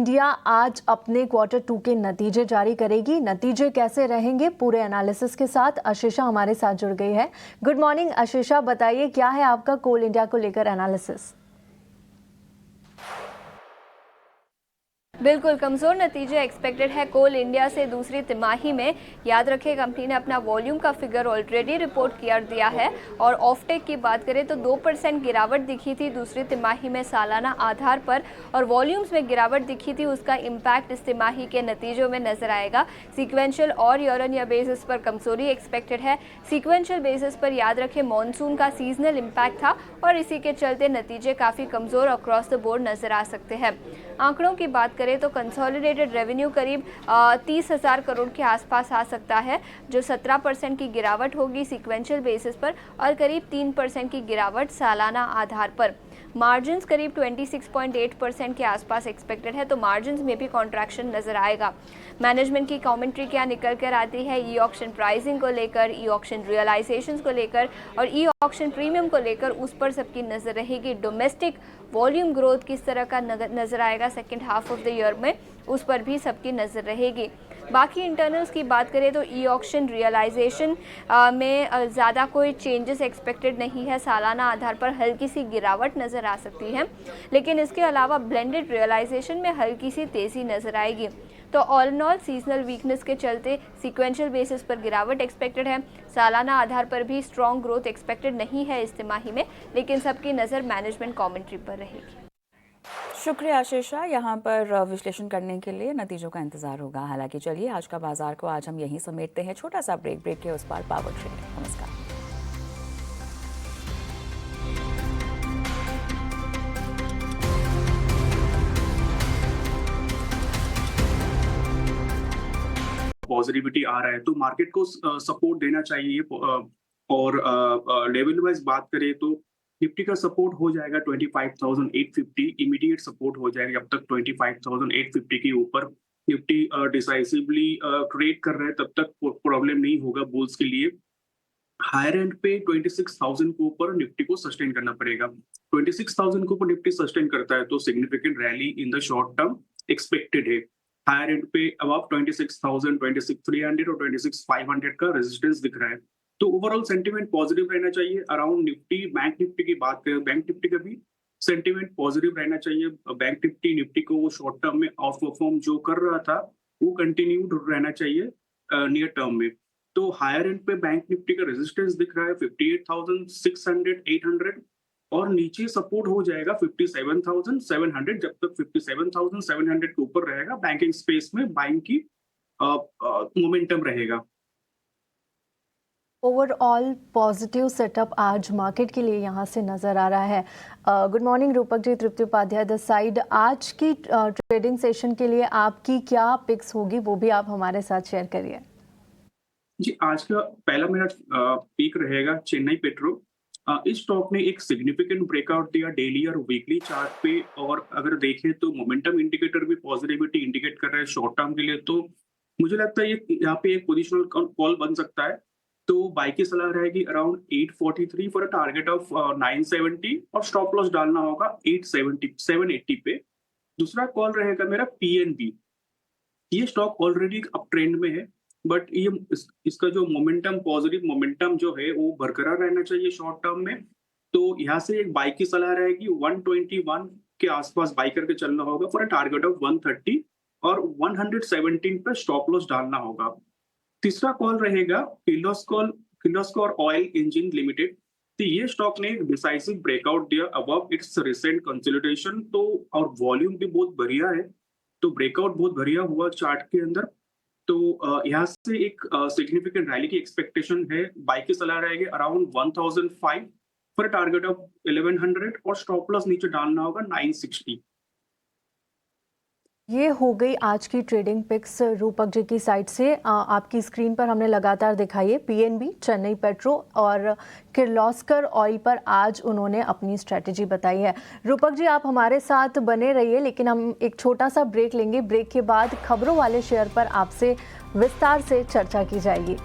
India आज अपने quarter 2 के नतीजे जारी करेगी। नतीजे कैसे रहेंगे, पूरे एनालिसिस के साथ आशीषा हमारे साथ जुड़ गई है। गुड मॉर्निंग आशीषा, बताइए क्या है आपका कोल इंडिया को लेकर एनालिसिस? बिल्कुल कमज़ोर नतीजे एक्सपेक्टेड है कोल इंडिया से दूसरी तिमाही में। याद रखें कंपनी ने अपना वॉल्यूम का फिगर ऑलरेडी रिपोर्ट कर दिया है और ऑफटेक की बात करें तो 2% गिरावट दिखी थी दूसरी तिमाही में सालाना आधार पर, और वॉल्यूम्स में गिरावट दिखी थी, उसका इम्पैक्ट इस तिमाही के नतीजों में नजर आएगा। सीक्वेंशियल और ईयर ऑन ईयर बेसिस पर कमजोरी एक्सपेक्टेड है। सीक्वेंशियल बेसिस पर याद रखें मानसून का सीजनल इम्पैक्ट था और इसी के चलते नतीजे काफ़ी कमज़ोर अक्रॉस द बोर्ड नजर आ सकते हैं। आंकड़ों की बात करें तो कंसोलिडेटेड रेवेन्यू करीब 30,000 करोड़ के आसपास आ सकता है, जो 17% की गिरावट होगी सीक्वेंशियल बेसिस पर और करीब 3% की गिरावट सालाना आधार पर। मार्जिन्स करीब 26.8% के आसपास एक्सपेक्टेड है, तो मार्जिन्स में भी कॉन्ट्रैक्शन नजर आएगा। मैनेजमेंट की कमेंट्री क्या निकल कर आती है ई ऑक्शन प्राइसिंग को लेकर, ई ऑक्शन रियलाइजेशंस को लेकर और ई ऑक्शन प्रीमियम को लेकर, उस पर सबकी नज़र रहेगी। डोमेस्टिक वॉल्यूम ग्रोथ किस तरह का नज़र आएगा second half of the year में, उस पर भी सबकी नज़र रहेगी। बाकी इंटरनल्स की बात करें तो ई ऑक्शन रियलाइजेशन में ज़्यादा कोई चेंजेस एक्सपेक्टेड नहीं है। सालाना आधार पर हल्की सी गिरावट नज़र आ सकती है, लेकिन इसके अलावा ब्लेंडेड रियलाइजेशन में हल्की सी तेज़ी नज़र आएगी। तो all in all seasonal weakness के चलते सीक्वेंशियल बेसिस पर गिरावट एक्सपेक्टेड है। सालाना आधार पर भी स्ट्रॉन्ग ग्रोथ एक्सपेक्टेड नहीं है इस तिमाही में, लेकिन सबकी नज़र मैनेजमेंट कमेंट्री पर रहेगी। शुक्रिया आशीषा, यहाँ पर विश्लेषण करने के लिए। नतीजों का इंतजार होगा। हालांकि चलिए आज का बाजार को आज हम यहीं समेटते हैं। छोटा सा ब्रेक के उस पार पावर ट्रेड। नमस्कार। पॉजिटिविटी आ रहा है तो मार्केट को सपोर्ट देना चाहिए। और लेवल वाइज बात करें तो निफ्टी का सपोर्ट हो जाएगा 25,850, इमीडिएट सपोर्ट हो जाएगा। जब तक 25,850 के ऊपर निफ्टी डिसाइसिवली ट्रेड कर रहा है तब तक प्रॉब्लम नहीं होगा बुल्स के लिए। हायर एंड पे 26,000 के ऊपर निफ्टी को सस्टेन करना पड़ेगा। 26,000 के ऊपर निफ्टी सस्टेन करता है तो significant rally in the short term expected है। हायर एंड पे अबव 26,000, 26,300 और 26,500 का रेजिस्टेंस दिख रहा है। तो ओवरऑल सेंटीमेंट पॉजिटिव रहना चाहिए अराउंड निफ्टी। बैंक निफ्टी की बात करें, बैंक निफ्टी का भी सेंटीमेंट पॉजिटिव रहना चाहिए। बैंक निफ्टी को वो शॉर्ट टर्म में आउट परफॉर्म जो कर रहा था वो कंटिन्यू रहना चाहिए नियर टर्म में। तो हायर एंड पे बैंक निफ्टी का रेजिस्टेंस दिख रहा है 58,600, 800 और नीचे सपोर्ट हो जाएगा 57,700। जब तक 57,700 के ऊपर रहेगा बैंकिंग स्पेस में बाइंग की मोमेंटम रहेगा। ओवरऑल पॉजिटिव सेटअप आज मार्केट के लिए यहाँ से नज़र आ रहा है। Good morning Rupak ji, Tripti Upadhyay the side. आज की ट्रेडिंग सेशन के लिए आपकी क्या पिक्स होगी, वो भी आप हमारे साथ शेयर करिए। जी, आज का पहला मेरा पिक रहेगा चेन्नई पेट्रो। इस स्टॉक ने एक सिग्निफिकेंट ब्रेकआउट दिया डेली और वीकली चार्ट पे, और अगर देखें तो मोमेंटम इंडिकेटर भी पॉजिटिविटी इंडिकेट कर रहा है शॉर्ट टर्म के लिए। तो मुझे लगता है यहाँ पे एक पोजिशनल कॉल बन सकता है। तो बाई की सलाह रहेगी around 843 for a target of 970 और स्टॉप लॉस डालना होगा 870, 780 पे। दूसरा कॉल रहेगा मेरा पीएनबी। ये स्टॉक ऑलरेडी अप ट्रेंड में है, बट ये इसका जो मोमेंटम, पॉजिटिव मोमेंटम जो है वो बरकरार रहना चाहिए शॉर्ट टर्म में। तो यहाँ से एक बाई की सलाह रहेगी 121 के आसपास बाई करके चलना होगा फॉर अ टारगेट ऑफ 130 और 117 पे स्टॉप लॉस डालना होगा। तीसरा कॉल रहेगा किर्लोस्कर ऑयल इंजन लिमिटेड। तो ये स्टॉक ने डिसाइसिव ब्रेकआउट दिया अबव इट्स रिसेंट कंसोलिडेशन, तो और वॉल्यूम भी बहुत बढ़िया है, तो ब्रेकआउट बहुत बढ़िया हुआ चार्ट के अंदर। तो यहाँ से एक सिग्निफिकेंट रैली की एक्सपेक्टेशन है। बाई की सलाह रहेगी अराउंड 1005 फॉर टारगेट ऑफ 1100 और स्टॉप लॉस नीचे डालना होगा 960। ये हो गई आज की ट्रेडिंग पिक्स रूपक जी की साइड से। आपकी स्क्रीन पर हमने लगातार दिखाई है पीएनबी, चेन्नई पेट्रो और किर्लोस्कर ऑयल पर आज उन्होंने अपनी स्ट्रेटजी बताई है। रूपक जी आप हमारे साथ बने रहिए, लेकिन हम एक छोटा सा ब्रेक लेंगे। ब्रेक के बाद खबरों वाले शेयर पर आपसे विस्तार से चर्चा की जाएगी।